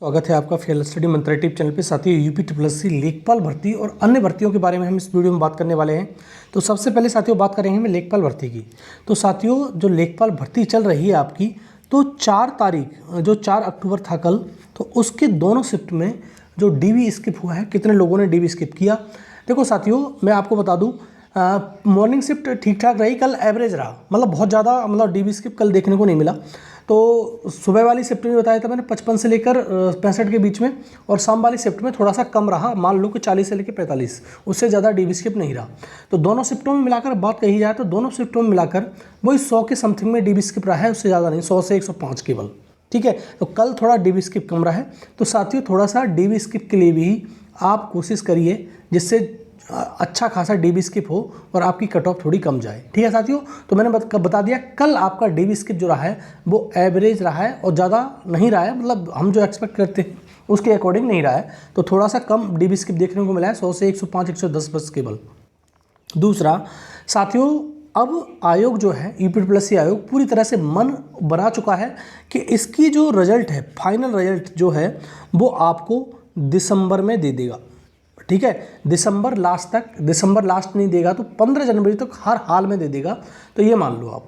स्वागत है आपका फेल स्टडी मंत्रा टिप चैनल पे। साथियों, यूपी ट्रिपल लेखपाल भर्ती और अन्य भर्तियों के बारे में हम इस वीडियो में बात करने वाले हैं। तो सबसे पहले साथियों बात करेंगे हम लेखपाल भर्ती की। तो साथियों, जो लेखपाल भर्ती चल रही है आपकी, तो 4 तारीख जो 4 अक्टूबर था कल, तो उसके दोनों शिफ्ट में जो डीवी स्किप हुआ है, कितने लोगों ने डीवी स्किप किया। देखो साथियों, मैं आपको बता दूँ, मॉर्निंग शिफ्ट ठीक ठाक रही, कल एवरेज रहा, मतलब बहुत ज़्यादा डीवी स्किप कल देखने को नहीं मिला। तो सुबह वाली शिफ्ट में बताया था मैंने 55 से लेकर 65 के बीच में, और शाम वाली शिफ्ट में थोड़ा सा कम रहा, मान लो कि 40 से लेकर 45, उससे ज़्यादा डीवी स्किप नहीं रहा। तो दोनों शिफ्टों में मिलाकर बात कही जाए तो दोनों शिफ्टों में मिलाकर वही 100 के समथिंग में डीवी स्किप रहा है, उससे ज़्यादा नहीं, 100 से 105 केवल। ठीक है, तो कल थोड़ा डीवी स्किप कम रहा है। तो साथियों, थोड़ा सा डीवी स्किप के लिए भी आप कोशिश करिए जिससे अच्छा खासा डीवी स्किप हो और आपकी कट ऑफ थोड़ी कम जाए। ठीक है साथियों, तो मैंने बता दिया कल आपका डीवी स्किप जो रहा है वो एवरेज रहा है और ज़्यादा नहीं रहा है, मतलब हम जो एक्सपेक्ट करते हैं उसके अकॉर्डिंग नहीं रहा है। तो थोड़ा सा कम डीवी स्किप देखने को मिला है, 100 से 105 110 बस केवल। दूसरा साथियों, अब आयोग जो है, यूपी आयोग पूरी तरह से मन बना चुका है कि इसकी जो रिजल्ट है, फाइनल रिजल्ट जो है, वो आपको दिसंबर में दे देगा। ठीक है, दिसंबर लास्ट नहीं देगा तो 15 जनवरी तक हर हाल में दे देगा। तो ये मान लो आप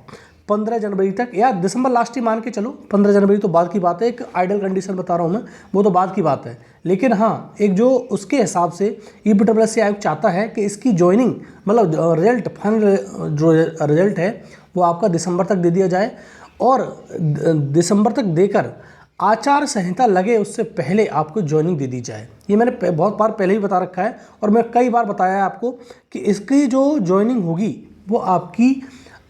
15 जनवरी तक, या दिसंबर लास्ट ही मान के चलो, 15 जनवरी तो बाद की बात है, एक आइडल कंडीशन बता रहा हूँ मैं, वो तो बाद की बात है। लेकिन हाँ, एक जो उसके हिसाब से यूपी आयोग चाहता है कि इसकी ज्वाइनिंग, मतलब रिजल्ट, फाइनल जो रिजल्ट है वो आपका दिसंबर तक दे दिया जाए, और दिसंबर तक देकर आचार संहिता लगे उससे पहले आपको ज्वाइनिंग दे दी जाए। ये मैंने बहुत बार पहले ही बता रखा है, और मैं कई बार बताया है आपको कि इसकी जो ज्वाइनिंग होगी वो आपकी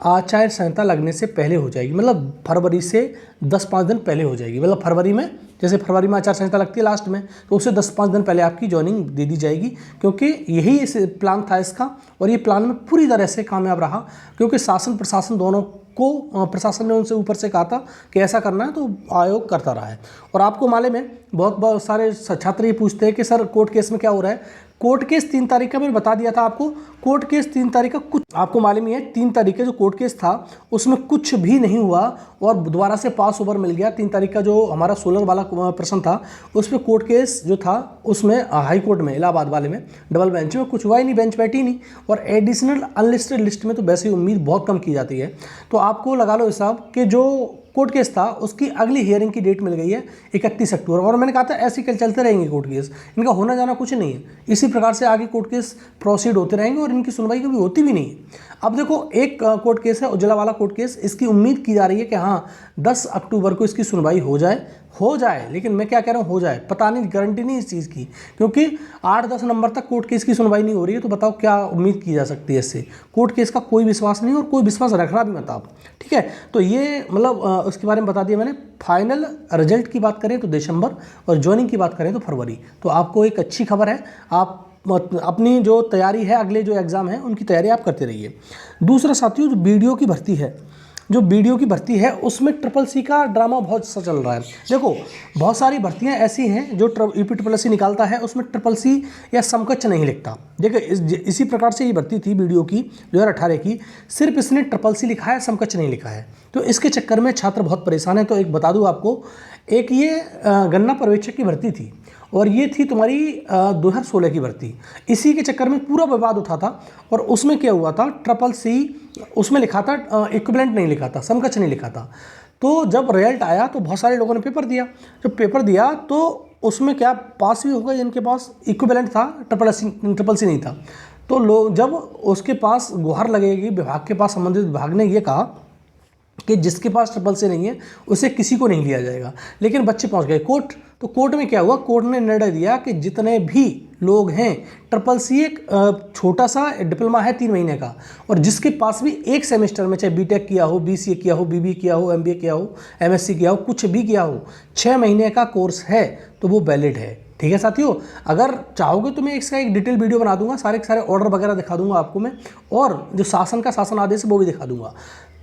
आचार संहिता लगने से पहले हो जाएगी, मतलब फरवरी से 10-5 दिन पहले हो जाएगी। मतलब फरवरी में, जैसे फरवरी में आचार संहिता लगती है लास्ट में, तो उससे 10-5 दिन पहले आपकी ज्वाइनिंग दे दी जाएगी, क्योंकि यही इस प्लान था इसका, और ये प्लान में पूरी तरह से कामयाब रहा, क्योंकि शासन प्रशासन दोनों को, प्रशासन ने उनसे ऊपर से कहा था कि ऐसा करना है, तो आयोग करता रहा है। और आपको मालूम है, बहुत सारे छात्र ये पूछते हैं कि सर कोर्ट केस में क्या हो रहा है। कोर्ट केस 3 तारीख का मैंने बता दिया था आपको। कोर्ट केस 3 तारीख का कुछ आपको मालूम ही है, 3 तारीख का जो कोर्ट केस था उसमें कुछ भी नहीं हुआ और दोबारा से पास ओवर मिल गया। 3 तारीख का जो हमारा सोलर वाला प्रश्न था उस पर कोर्ट केस जो था उसमें हाई कोर्ट में, इलाहाबाद वाले में, डबल बेंच में कुछ हुआ ही नहीं, बेंच बैठी नहीं। और एडिशनल अनलिस्टेड लिस्ट में तो वैसे ही उम्मीद बहुत कम की जाती है। तो आपको लगा लो हिसाब कि जो कोर्ट केस था उसकी अगली हियरिंग की डेट मिल गई है 31 अक्टूबर। और मैंने कहा था ऐसे कल चलते रहेंगे कोर्ट केस, इनका होना जाना कुछ नहीं है, इसी प्रकार से आगे कोर्ट केस प्रोसीड होते रहेंगे और इनकी सुनवाई कभी होती भी नहीं है। अब देखो, एक कोर्ट केस है उज्ज्वला वाला कोर्ट केस, इसकी उम्मीद की जा रही है कि हाँ 10 अक्टूबर को इसकी सुनवाई हो जाए। लेकिन मैं क्या कह रहा हूँ, हो जाए, पता नहीं, गारंटी नहीं इस चीज़ की, क्योंकि 8-10 नंबर तक कोर्ट केस की सुनवाई नहीं हो रही है। तो बताओ क्या उम्मीद की जा सकती है इससे। कोर्ट केस का कोई विश्वास नहीं और कोई विश्वास रखना भी मत आप। ठीक है, तो ये मतलब उसके बारे में बता दिया मैंने। फाइनल रिजल्ट की बात करें तो दिसंबर, और ज्वाइनिंग की बात करें तो फरवरी। तो आपको एक अच्छी खबर है, आप अपनी जो तैयारी है, अगले जो एग्ज़ाम है उनकी तैयारी आप करते रहिए। दूसरा साथियों, जो बीडीओ की भर्ती है उसमें ट्रिपल-सी का ड्रामा बहुत सा चल रहा है। देखो, बहुत सारी भर्तियां ऐसी हैं जो यूपी ट्रिपल-सी निकालता है, उसमें ट्रिपल-सी या समकक्ष नहीं लिखता। देखो, इसी प्रकार से ये भर्ती थी बीडीओ की 2018 की, सिर्फ इसने ट्रिपल-सी लिखा है, समकक्ष नहीं लिखा है। तो इसके चक्कर में छात्र बहुत परेशान है। तो एक बता दूँ आपको, एक ये गन्ना पर्यवेक्षक की भर्ती थी, और ये थी तुम्हारी 2016 की भर्ती। इसी के चक्कर में पूरा विवाद उठा था, और उसमें क्या हुआ था, ट्रिपल-सी उसमें लिखा था, इक्विवेलेंट नहीं लिखा था, समकक्ष नहीं लिखा था। तो जब रिजल्ट आया तो बहुत सारे लोगों ने पेपर दिया। जब पेपर दिया तो उसमें क्या पास भी हो गए जिनके पास इक्विवेलेंट था, ट्रिपल-सी नहीं था। तो लोग, जब उसके पास गुहार लगेगी विभाग के पास, संबंधित विभाग ने ये कहा कि जिसके पास ट्रिपल-सी नहीं है उसे किसी को नहीं लिया जाएगा। लेकिन बच्चे पहुंच गए कोर्ट। तो कोर्ट में क्या हुआ, कोर्ट ने निर्णय दिया कि जितने भी लोग हैं, ट्रिपल-सी एक छोटा सा डिप्लोमा है 3 महीने का, और जिसके पास भी एक सेमेस्टर में, चाहे बीटेक किया हो, बीसीए किया हो, बीबी किया हो, एमबीए किया हो, एमएससी किया हो, कुछ भी किया हो, 6 महीने का कोर्स है तो वो वैलिड है। ठीक है साथियों, अगर चाहोगे तो मैं इसका एक डिटेल वीडियो बना दूंगा, सारे ऑर्डर वगैरह दिखा दूंगा आपको मैं, और जो शासन आदेश है वो भी दिखा दूंगा।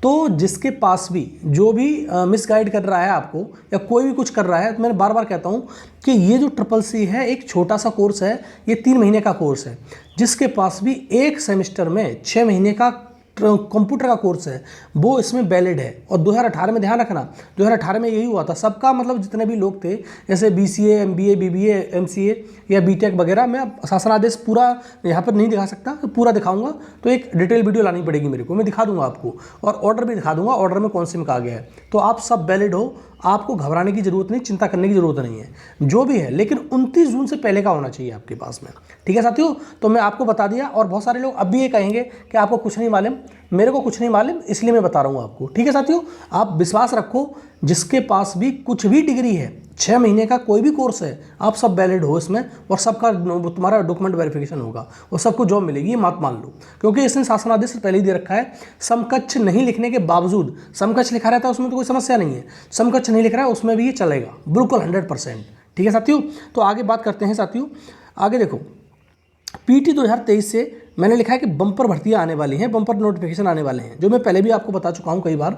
तो जिसके पास भी, जो भी मिसगाइड कर रहा है आपको या कोई भी कुछ कर रहा है, तो मैंने बार बार कहता हूँ कि ये जो ट्रिपल-सी है एक छोटा सा कोर्स है, ये 3 महीने का कोर्स है। जिसके पास भी एक सेमेस्टर में 6 महीने का कंप्यूटर का कोर्स है वो इसमें वैलिड है। और 2018 में ध्यान रखना, 2018 में यही हुआ था, सबका मतलब जितने भी लोग थे जैसे BCA, MBA, BBA, MCA या BTech वगैरह, मैं शासनादेश पूरा यहाँ पर नहीं दिखा सकता, तो पूरा दिखाऊंगा तो एक डिटेल वीडियो लानी पड़ेगी मेरे को, मैं दिखा दूंगा आपको और ऑर्डर भी दिखा दूंगा, ऑर्डर में कौन से में कहा गया है। तो आप सब वैलिड हो, आपको घबराने की जरूरत नहीं, चिंता करने की जरूरत नहीं है जो भी है, लेकिन 29 जून से पहले का होना चाहिए आपके पास में। ठीक है साथियों, तो मैं आपको बता दिया। और बहुत सारे लोग अब भी ये कहेंगे कि आपको कुछ नहीं मालूम, मेरे को कुछ नहीं मालूम इसलिए मैं बता रहा हूँ आपको। ठीक है साथियों, आप विश्वास रखो, जिसके पास भी कुछ भी डिग्री है, 6 महीने का कोई भी कोर्स है, आप सब वैलिड हो इसमें और सबका तुम्हारा डॉक्यूमेंट वेरिफिकेशन होगा और सबको जॉब मिलेगी, ये मत मान लो। क्योंकि इसने शासनादेश से पहले ही दे रखा है, समकक्ष नहीं लिखने के बावजूद, समकक्ष लिखा रहता है उसमें तो कोई समस्या नहीं है, समकक्ष नहीं लिख रहा है उसमें भी ये चलेगा बिल्कुल 100%। ठीक है साथियों, तो आगे बात करते हैं साथियों। आगे देखो, PT 2023 से मैंने लिखा है कि बम्पर भर्तियां आने वाली हैं, बम्पर नोटिफिकेशन आने वाले हैं, जो मैं पहले भी आपको बता चुका हूं कई बार।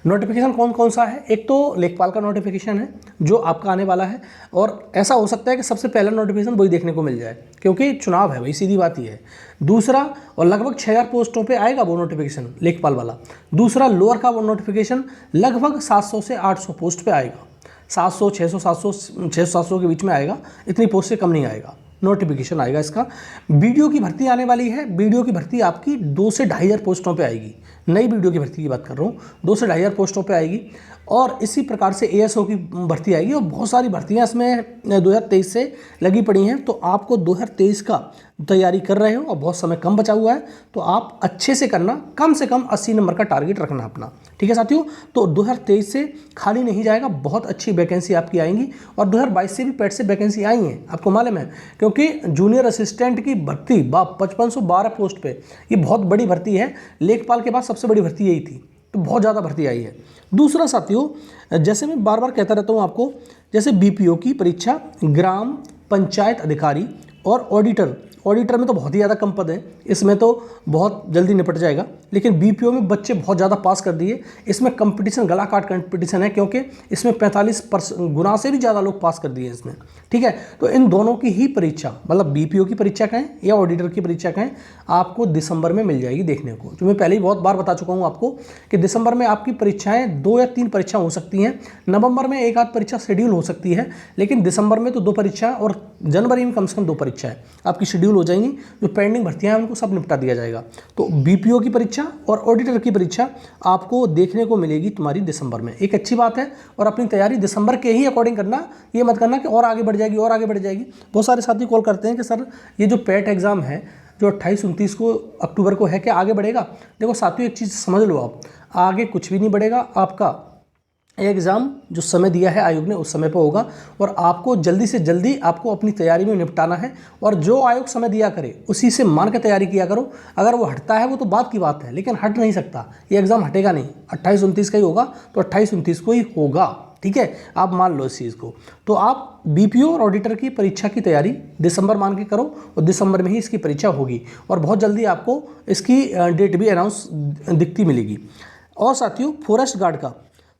नोटिफिकेशन कौन कौन सा है? एक तो लेखपाल का नोटिफिकेशन है जो आपका आने वाला है, और ऐसा हो सकता है कि सबसे पहला नोटिफिकेशन वही देखने को मिल जाए क्योंकि चुनाव है भाई, सीधी बात ही है। दूसरा, और लगभग 6000 पोस्टों पर आएगा वो नोटिफिकेशन लेखपाल वाला। दूसरा, लोअर का वो नोटिफिकेशन लगभग 700 से 800 पोस्ट पर आएगा, 700, 600, 700 के बीच में आएगा, इतनी पोस्ट से कम नहीं आएगा, नोटिफिकेशन आएगा इसका। वीडियो की भर्ती आने वाली है, वीडियो की भर्ती आपकी 2 से 2500 पोस्टों पे आएगी, नई वीडियो की भर्ती की बात कर रहा हूँ, 2 से 2500 पोस्टों पे आएगी। और इसी प्रकार से ASO की भर्ती आएगी, और बहुत सारी भर्तियाँ इसमें 2023 से लगी पड़ी हैं। तो आपको 2023 का तैयारी कर रहे हो और बहुत समय कम बचा हुआ है, तो आप अच्छे से करना, कम से कम 80 नंबर का टारगेट रखना अपना। ठीक है साथियों, तो 2023 से खाली नहीं जाएगा, बहुत अच्छी वैकेंसी आपकी आएंगी। और 2022 से भी पेट से वैकेंसी आई हैं, आपको मालूम है, क्योंकि जूनियर असिस्टेंट की भर्ती 5512 पोस्ट पे, ये बहुत बड़ी भर्ती है, लेखपाल के बाद सबसे बड़ी भर्ती यही थी, तो बहुत ज़्यादा भर्ती आई है। दूसरा साथियों, जैसे मैं बार बार कहता रहता हूँ आपको, जैसे BPO की परीक्षा, ग्राम पंचायत अधिकारी और ऑडिटर में तो बहुत ही ज़्यादा कम पद है, इसमें तो बहुत जल्दी निपट जाएगा। लेकिन BPO में बच्चे बहुत ज़्यादा पास कर दिए, इसमें कंपटीशन गला काट कंपटीशन है, क्योंकि इसमें 45% गुना से भी ज़्यादा लोग पास कर दिए इसमें। ठीक है, तो इन दोनों की ही परीक्षा, मतलब BPO की परीक्षा कहें या ऑडिटर की परीक्षा कहें, आपको दिसंबर में मिल जाएगी देखने को। जो मैं पहले ही बहुत बार बता चुका हूँ आपको कि दिसंबर में आपकी परीक्षाएँ 2 या 3 परीक्षा हो सकती हैं, नवंबर में 1 आध परीक्षा शेड्यूल हो सकती है, लेकिन दिसंबर में तो 2 परीक्षा और जनवरी में कम से कम 2 परीक्षाएँ आपकी शेड्यूल हो जाएंगी। जो पेंडिंग भर्तियां हैं उनको सब निपटा दिया जाएगा। तो BPO की परीक्षा और ऑडिटर की परीक्षा आपको देखने को मिलेगी तुम्हारी दिसंबर में, एक अच्छी बात है। और अपनी तैयारी दिसंबर के ही अकॉर्डिंग करना, ये मत करना कि और आगे बढ़ जाएगी और आगे बढ़ जाएगी। बहुत सारे साथी कॉल करते हैं कि सर ये जो पेट एग्जाम है जो 28-29 को अक्टूबर को है, क्या आगे बढ़ेगा? देखो साथियों, एक चीज़ समझ लो, आप आगे कुछ भी नहीं बढ़ेगा, आपका एग्ज़ाम जो समय दिया है आयोग ने उस समय पर होगा, और आपको जल्दी से जल्दी आपको अपनी तैयारी में निपटाना है। और जो आयोग समय दिया करे उसी से मान के तैयारी किया करो। अगर वो हटता है वो तो बात की बात है, लेकिन हट नहीं सकता, ये एग्ज़ाम हटेगा नहीं, 28-29 का ही होगा तो 28-29 को ही होगा। ठीक है, आप मान लो इस चीज़ को। तो आप BPO और ऑडिटर की परीक्षा की तैयारी दिसंबर मान के करो, और दिसंबर में ही इसकी परीक्षा होगी, और बहुत जल्दी आपको इसकी डेट भी अनाउंस दिखती मिलेगी। और साथियों,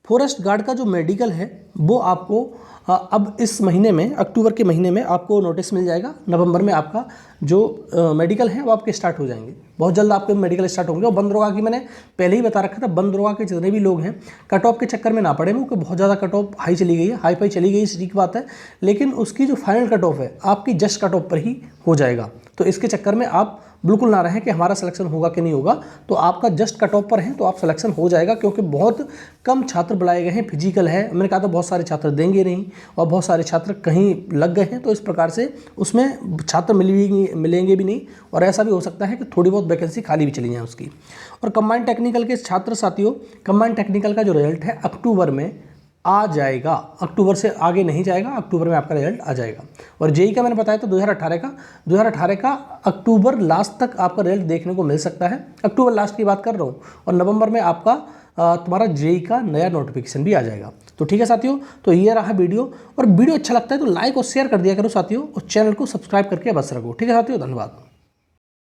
फॉरेस्ट गार्ड का जो मेडिकल है वो आपको अब इस महीने में, अक्टूबर के महीने में आपको नोटिस मिल जाएगा। नवंबर में आपका जो मेडिकल है वो आपके स्टार्ट हो जाएंगे, बहुत जल्द आपके मेडिकल स्टार्ट होंगे। और बंद दरोगा की मैंने पहले ही बता रखा था, बंद दरोगा के जितने भी लोग हैं कट ऑफ के चक्कर में ना पड़े, क्योंकि बहुत ज़्यादा कट ऑफ हाई चली गई है, हाई फाई चली गई, इसकी बात है। लेकिन उसकी जो फाइनल कट ऑफ है आपकी जस्ट कट ऑफ पर ही हो जाएगा, तो इसके चक्कर में आप बिल्कुल ना रहें कि हमारा सिलेक्शन होगा कि नहीं होगा। तो आपका जस्ट कट ऑफ पर है तो आप सिलेक्शन हो जाएगा, क्योंकि बहुत कम छात्र बुलाए गए हैं, फिजिकल है, मैंने कहा था बहुत सारे छात्र देंगे नहीं, और बहुत सारे छात्र कहीं लग गए हैं, तो इस प्रकार से उसमें छात्र मिलेंगे भी नहीं, और ऐसा भी हो सकता है कि थोड़ी बहुत वैकेंसी खाली भी चली जाए उसकी। और कंबाइंड टेक्निकल के छात्र साथियों, कंबाइंड टेक्निकल का जो रिजल्ट है अक्टूबर में आ जाएगा, अक्टूबर से आगे नहीं जाएगा, अक्टूबर में आपका रिजल्ट आ जाएगा। और जेई का मैंने बताया था 2018 का अक्टूबर लास्ट तक आपका रिजल्ट देखने को मिल सकता है, अक्टूबर लास्ट की बात कर रहा हूँ। और नवंबर में आपका तुम्हारा जेई का नया नोटिफिकेशन भी आ जाएगा। तो ठीक है साथियों, तो ये रहा वीडियो, और वीडियो अच्छा लगता है तो लाइक और शेयर कर दिया करो साथियों, और चैनल को सब्सक्राइब करके बस रखो। ठीक है साथियों, धन्यवाद।